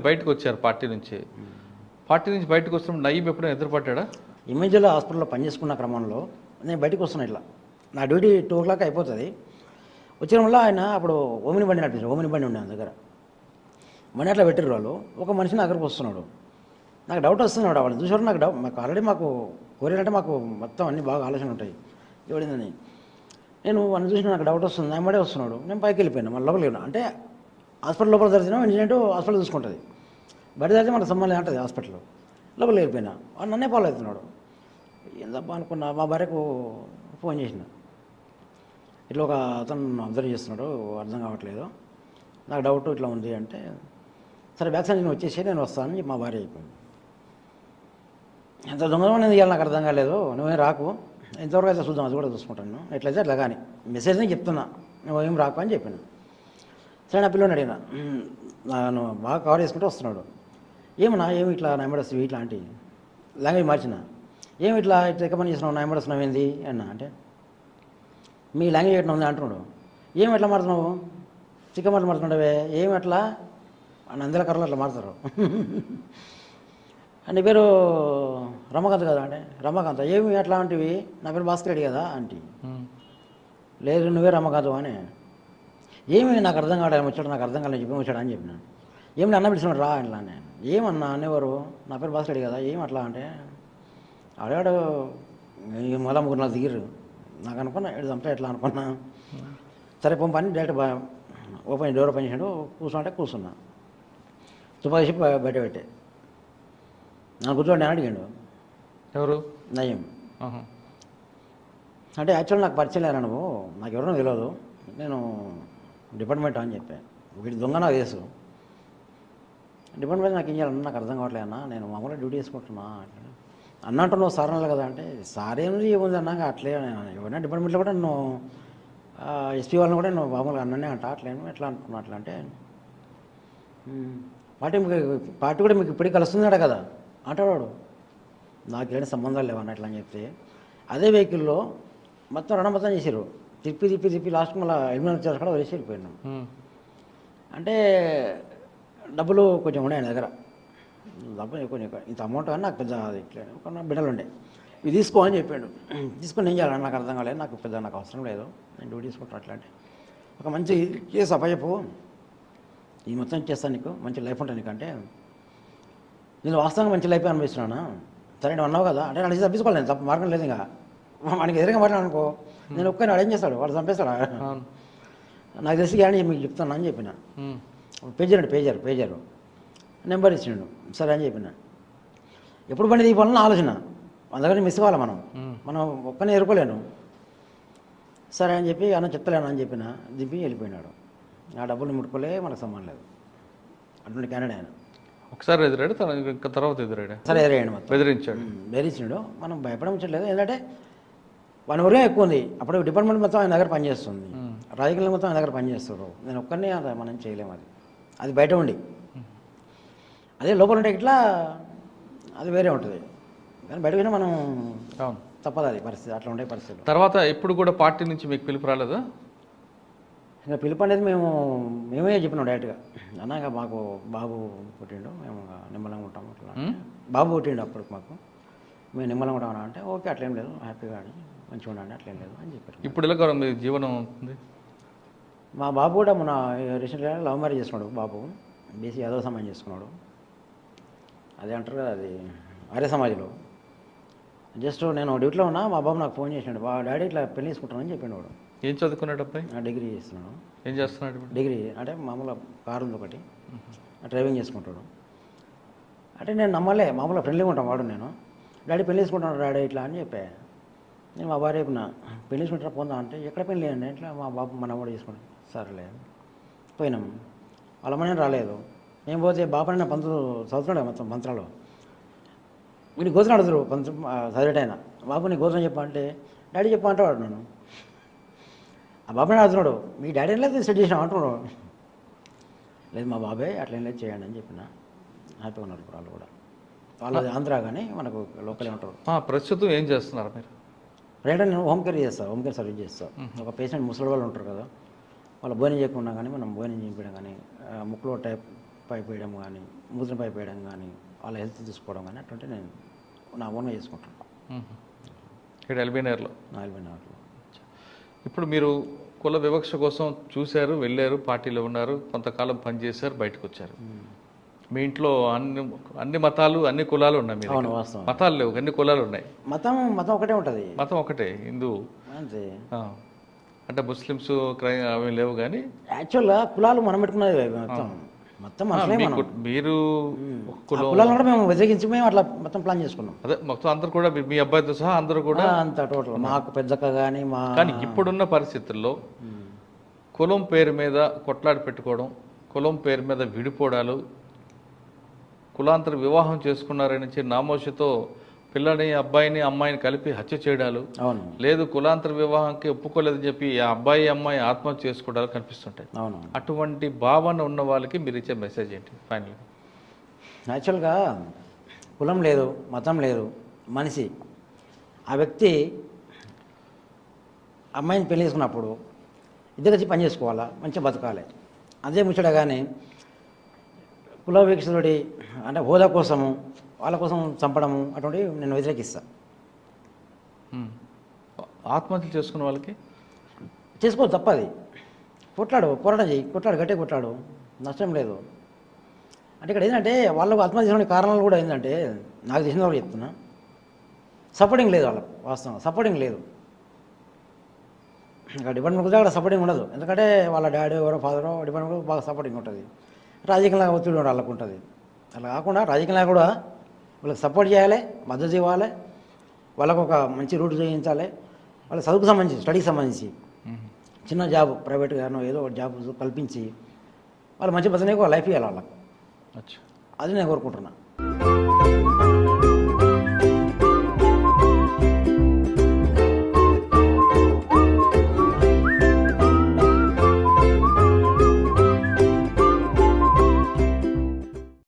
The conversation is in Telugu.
బయటకు వచ్చారు పార్టీ నుంచి బయటకు వస్తున్నప్పుడు నయీం ఎప్పుడైనా ఎదురుపడ్డా? ఇమేజ్లో హాస్పిటల్లో పనిచేసుకున్న క్రమంలో నేను బయటకు వస్తున్నా ఇట్లా, నా డ్యూటీ 2 o'clock అయిపోతుంది. వచ్చిన వల్ల ఆయన అప్పుడు ఓమిని బండి నడిపించారు. ఓమిని బండి ఉండే దగ్గర బండి అట్లా పెట్టారు వాళ్ళు. ఒక మనిషి నా దగ్గరకు వస్తున్నాడు. నాకు డౌట్ వస్తున్నాడు. వాళ్ళు చూసారు నాకు డౌట్. మాకు ఆల్రెడీ మాకు కొరియర్ అంటే మాకు మొత్తం అన్ని బాగా ఆలోచన ఉంటాయి ఎవడిందని. నేను వాళ్ళని చూసిన నాకు డౌట్ వస్తుంది. నా మడే వస్తున్నాడు. నేను పైకి వెళ్ళిపోయాను. మళ్ళీ లోపలికి వెళ్ళినా అంటే హాస్పిటల్ లోపల జరిగినా ఇంజనీర్ హాస్పిటల్ చూసుకుంటుంది. బయట జరిగితే మనకు సంబంధం ఉంటుంది హాస్పిటల్లో. లోపలికి వెళ్ళిపోయినా వాడు నన్నే ఫాలో అవుతున్నాడు. ఏందబ్బా అనుకున్నా. మా భార్యకు ఫోన్ చేసిన, ఇట్లా ఒక అతను అబ్జర్వ్ చేస్తున్నాడు, అర్థం కావట్లేదు, నాకు డౌట్ ఇట్లా ఉంది అంటే, సరే బ్యాక్ సైడ్ నేను వచ్చేసి నేను వస్తానని చెప్పి మా భార్య అయిపోయింది. ఎంత దొంగ నేను ఇవ్వాలి నాకు అర్థం కాలేదు, నువ్వేం రాకు, ఎంతవరకు అయితే చూద్దాం, అది కూడా చూసుకుంటాను, ఎట్లయితే అట్లా కానీ మెసేజ్ నేను చెప్తున్నా, నువ్వేం రాకు అని చెప్పాను. సరే నా పిల్లని అడిగిన, నన్ను బాగా కవర్ చేసుకుంటూ వస్తున్నాడు. ఏమన్నా ఏమి ఇట్లా నా ఎంబడస్ ఇట్లాంటి లాంగ్వేజ్ మార్చిన, ఏమి ఇట్లా రికమెండ్ చేస్తున్నావు, నా ఎంబడస్ ఏంది అన్నా అంటే, మీ లాంగ్వేజ్ ఎట్లా ఉంది అంటున్నాడు. ఏమి ఎట్లా మాడుతున్నావు, చికెన్ మటన్ మాడుతున్నావే, ఏమి ఎట్లా నందెల కర్రలు అట్లా మాడతారు. నీ పేరు రమాకాంత్ కదా అంటే, రమాకాంత్ ఏమి ఎట్లా అంటివి, నా పేరు భాస్కర్ రెడ్డి కదా ఆంటీ, లేదు నువ్వే రమాకాంత్ అని. ఏమి నాకు అర్థం కావడం వచ్చాడు, నాకు అర్థం కాలేదు చెప్పి వచ్చాడు అని చెప్పిన. ఏమి అన్న పిలిచినాడు రా ఇట్లా అని. ఏమన్నా అనేవారు, నా పేరు భాస్కర్ రెడ్డి కదా, ఏమి అట్లా అంటే అడిగాడు. మళ్ళా 3-4 దిగిరు. నాకు అనుకున్నా చంపే ఎట్లా అనుకున్నా. సరే పంపని డైరెక్ట్ ఓపెన్ డోర్ ఓపెన్ చేసాడు. కూర్చుంటే కూర్చున్నా, తుపాకీ చెప్పి బయట పెట్టే. నాకు కూర్చోండి అని అడిగాడు. ఎవరు? నయీం. అంటే యాక్చువల్ నాకు పరిచయం లేరా నువ్వు, నాకు ఎవరినో తెలియదు, నేను డిపార్ట్మెంట్ అని చెప్పాను. వీటి దొంగ నాకు తెలుసు, డిపార్ట్మెంట్ నాకు ఏం చేయాలన్నా నాకు అర్థం కావట్లేదు అన్న, నేను మామూలుగా డ్యూటీ చేసుకుంటున్నా అన్న. అంటున్నావు సార్ అనాలి కదా అంటే, సార్ ఏముంది ఏముంది అన్నాక అట్లే ఎవరైనా డిపార్ట్మెంట్లో కూడా నువ్వు ఎస్పీ వాళ్ళని కూడా నువ్వు మామూలుగా అన్ననే అంట, అట్లేను ఎట్లా అనుకున్నా అట్లా అంటే, పార్టీ కూడా మీకు ఇప్పటికీ కలుస్తున్నాడు కదా అంటాడు. నాకు ఏమైనా సంబంధాలు లేవన్న ఎట్లా అని చెప్తే, అదే వెహికల్లో మొత్తం మొత్తం చేసారు, తిప్పి లాస్ట్ మళ్ళీ ఎలిమినేట్ చేసి కూడా వదిలేసి వెళ్ళిపోయినాం. అంటే డబ్బులు కొంచెం ఉండే ఆయన దగ్గర, డబ్బులు కొంచెం ఇంత అమౌంట్ కానీ నాకు పెద్ద అది ఇట్లా కొన్ని బిడ్డలు ఉండే, ఇవి తీసుకో అని చెప్పాడు. తీసుకొని ఏం చేయాలని నాకు అర్థం కాలేదు, నాకు పెద్ద నాకు అవసరం లేదు, నేను డ్యూటీ తీసుకుంటాను అట్లా అంటే, ఒక మంచి కేసు అప్పచెప్పు, ఈ మొత్తం ఇచ్చేస్తాను నీకు, మంచి లైఫ్ ఉంటుంది నీకంటే, నేను వాస్తవంగా మంచి లైఫ్ అనిపిస్తున్నాను. సరే నువ్వు అన్నావు కదా అంటే, నడిచి తప్పించుకోవాలి, నేను తప్ప మార్గం లేదు. ఇంకా మనకి ఎదురుగా మాట్లాడు అనుకో, నేను ఒక్కని వాడు ఏం చేస్తాడు, వాడు చంపేస్తాడా, నాకు తెలిసి కానీ మీకు చెప్తాను అని చెప్పిన. పేజర్ నెంబర్ ఇచ్చినాడు. సరే అని చెప్పిన. ఎప్పుడు బండి దిగిపోవాలని ఆలోచన, మన దగ్గర మిస్ కావాలి, మనం ఒక్కనే ఎరుకోలేను. సరే అని చెప్పి అన్న చెప్తలేను అని చెప్పిన, దింపి వెళ్ళిపోయినాడు. ఆ డబ్బులు ముట్టుకోలే, మనకు సంబంధం లేదు. అటువంటి క్యాండిడేట్ ఆయన. ఒకసారి ఎదురాడు, తర్వాత ఎదురాడు. సరే ఎదురయ్యాడు, మొత్తం బెదిరించాడు. మనం భయపడలేదు, ఎందుకంటే 1 ఊరే ఎక్కువ ఉంది. అప్పుడు డిపార్ట్మెంట్ మొత్తం ఆయన దగ్గర పనిచేస్తుంది, రాజకీయాలు మొత్తం ఆయన దగ్గర పనిచేస్తారు. నేను ఒక్కరినే మనం చేయలేము, అది బయట ఉండి. అదే లోపల ఉంటే ఇట్లా అది వేరే ఉంటుంది, కానీ బయట పోయినా మనం తప్పదు, అది పరిస్థితి అట్లా ఉండే పరిస్థితి. తర్వాత ఎప్పుడు కూడా పార్టీ నుంచి మీకు పిలుపు రాలేదా? ఇంకా పిలుపు అనేది మేమే చెప్పినాం డైరెక్ట్గా, అన్న ఇంకా మాకు బాబు పుట్టిండు, మేము నిమ్మలంగా ఉంటాము అట్లా. బాబు పుట్టిండు అప్పుడు మాకు, మేము నిమ్మలంగా ఉంటామన్నా అంటే, ఓకే అట్లేం లేదు, హ్యాపీగా ఆడి మంచిగా ఉండండి, అట్లేం లేదు అని చెప్పారు. ఇప్పుడు ఎలా మీ జీవనం ఉంటుంది? మా బాబు కూడా మన రీసెంట్గా లవ్ మ్యారేజ్ చేసుకున్నాడు. బాబు బీసీ యాదవ సమాజం చేసుకున్నాడు. అదే అంటారు కదా, అది ఆర్య సమాజ్లో. జస్ట్ నేను డ్యూటీలో ఉన్నా, మా బాబు నాకు ఫోన్ చేసినాడు, డాడీ ఇట్లా పెళ్లి చేసుకుంటానని చెప్పాడు. వాడు ఏం చదువుకున్నాడు అబ్బాయి? డిగ్రీ చేస్తున్నాడు. ఏం చేస్తున్నాడు? డిగ్రీ అంటే మామూలుగా కారు ఉంది ఒకటి, డ్రైవింగ్ చేసుకుంటాడు. అంటే నేను నమ్మలే, మామూలుగా ఫ్రెండ్లీగా ఉంటాం వాడు. నేను డాడీ పెళ్లి చేసుకుంటాను డాడీ ఇట్లా అని చెప్పా. నేను మా భార్య చెప్పిన, పెళ్లి చేసుకుంటారా పోందా అంటే, ఎక్కడ పెళ్ళి అండి ఇట్లా, మా బాబు మన కూడా చేసుకుంటాం. సరేలే పోయినాం. వాళ్ళ అమ్మనే రాలేదు. మేము పోతే బాబు నా పంతులు చదువుతున్నాడు మొత్తం మంత్రాలు, వీడికి గోత్రం అడుగుతారు పంతులు చదివేటైనా. బాబు నీ గోత్రం చెప్పంటే, డాడీ చెప్పా అంటే వాడు నన్ను, ఆ బాబుని అడుగుతున్నాడు, మీ డాడీ లేదు సెట్ చేసినా అంటున్నాడు. లేదు మా బాబాయ్ అట్లా ఏం లేదు చేయండి అని చెప్పిన. హ్యాపీగా ఉన్నారు వాళ్ళు కూడా. వాళ్ళది ఆంధ్ర కానీ మనకు లోకలే ఉంటారు. ప్రస్తుతం ఏం చేస్తున్నారు మీరు? రేట నేను హోమ్ కేర్ చేస్తాను, హోమ్ కేర్ సర్వీస్ చేస్తాను. ఒక పేషెంట్ ముసలి వాళ్ళు ఉంటారు కదా, వాళ్ళు భోజనం చేయకుండా కానీ మనం భోజనం చేయించడం కానీ, ముక్కులో పైప్ వేయడం కానీ మూత్రం పైప్ వేయడం కానీ వాళ్ళ హెల్త్ చూసుకోవడం కానీ అటువంటి నేను నా ఓన్గా చేసుకుంటాను ఇక్కడ ఎల్బీనగర్లో. 44 ఇప్పుడు మీరు కుల వివక్ష కోసం చూశారు, వెళ్ళారు, పార్టీలో ఉన్నారు, కొంతకాలం పనిచేశారు, బయటకు వచ్చారు. మీ ఇంట్లో అన్ని మతాలు అన్ని కులాలు ఉన్నాయి. మీ అవును, దగ్గర వాస్తవం. మతాలు లేవు, అన్ని కులాలు ఉన్నాయి. మతం ఒకటే ఉంటుంది మతం ఒకటే, హిందూ. అంతే. అంటే ముస్లిమ్స్ అవి లేవు కానీ యాక్చువల్గా కులాలు మనం పెట్టుకున్నది మొత్తం మనుషులే మనం. మీరు కులాలను కూడా మేము వ్యతిరేకించి మేము అట్లా మొత్తం ప్లాన్ చేసుకున్నాం. అదే మొత్తం అందరు కూడా మీ అబ్బాయితో సహా అందరూ కూడా అంత టోటల్ మాకు పెద్దక్క కానీ మా. కానీ ఇప్పుడున్న పరిస్థితుల్లో కులం పేరు మీద కొట్లాడి పెట్టుకోవడం, కులం పేరు మీద విడిపోవడాలు, కులాంతర వివాహం చేసుకున్నారని నామోషితో పిల్లని అబ్బాయిని అమ్మాయిని కలిపి హత్య చేయడాలు, అవును లేదు కులాంతర వివాహానికి ఒప్పుకోలేదని చెప్పి ఆ అబ్బాయి అమ్మాయి ఆత్మహత్య చేసుకోవడాలు కనిపిస్తుంటాయి. అవును. అటువంటి భావన ఉన్న వాళ్ళకి మీరు ఇచ్చే మెసేజ్ ఏంటి ఫైనల్గా? యాక్చువల్గా కులం లేదు, మతం లేదు, మనిషి ఆ వ్యక్తి అమ్మాయిని పెళ్లి చేసుకున్నప్పుడు ఇద్దరు వచ్చి పని చేసుకోవాలా, మంచిగా బతకాలి. అదే ముచ్చట కానీ కుల వీక్షకుడి అంటే హోదా కోసము వాళ్ళ కోసం చంపడము అటువంటివి నేను వ్యతిరేకిస్తాను. ఆత్మహత్య చేసుకున్న వాళ్ళకి చేసుకో తప్పది, పోరాటం చేయి, గట్టిగా కొట్లాడు, నష్టం లేదు. అంటే ఇక్కడ ఏంటంటే వాళ్ళకు ఆత్మహత్య చేసుకునే కారణాలు కూడా ఏంటంటే నాకు తెలిసిన వాళ్ళు చెప్తున్నా, సపోర్టింగ్ లేదు వాళ్ళకు. వాస్తవంగా సపోర్టింగ్ లేదు. ఇంకా డిపార్ట్మెంట్ కూడా అక్కడ సపోర్టింగ్ ఉండదు. ఎందుకంటే వాళ్ళ డాడీ ఎవరో ఫాదరో డిపార్ట్మెంట్ బాగా సపోర్టింగ్ ఉంటుంది. రాజకీయంగా ఒత్తిడి కూడా వాళ్ళకు ఉంటుంది. అలా కాకుండా రాజకీయంగా కూడా వాళ్ళకి సపోర్ట్ చేయాలి, మద్దతు ఇవ్వాలి, వాళ్ళకు ఒక మంచి రూట్ చేయించాలి. వాళ్ళ చదువుకు సంబంధించి స్టడీకి సంబంధించి చిన్న జాబ్ ప్రైవేట్ గానో ఏదో ఒక జాబ్ కల్పించి వాళ్ళు మంచి బతకనే లైఫ్ ఇవ్వాలి వాళ్ళకు. అది నేను కోరుకుంటున్నాను.